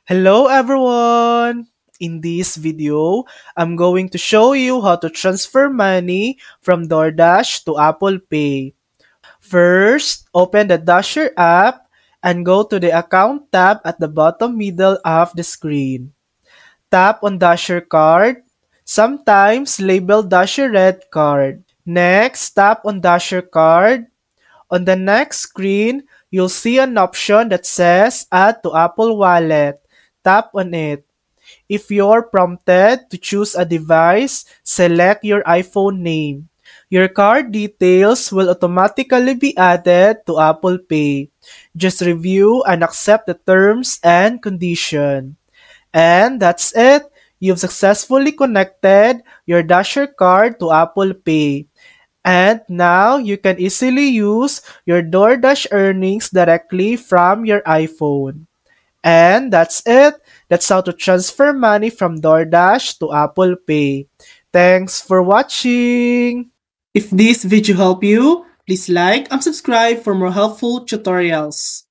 Hello everyone! In this video, I'm going to show you how to transfer money from DoorDash to Apple Pay. First, open the Dasher app and go to the Account tab at the bottom middle of the screen. Tap on Dasher card, sometimes labeled Dasher Red card. Next, tap on Dasher card. On the next screen, you'll see an option that says Add to Apple Wallet. Tap on it. If you're prompted to choose a device, select your iPhone name. Your card details will automatically be added to Apple Pay. Just review and accept the terms and condition. And that's it. You've successfully connected your Dasher card to Apple Pay. And now you can easily use your DoorDash earnings directly from your iPhone. And that's it. That's how to transfer money from DoorDash to Apple Pay. Thanks for watching. If this video helped you, please like and subscribe for more helpful tutorials.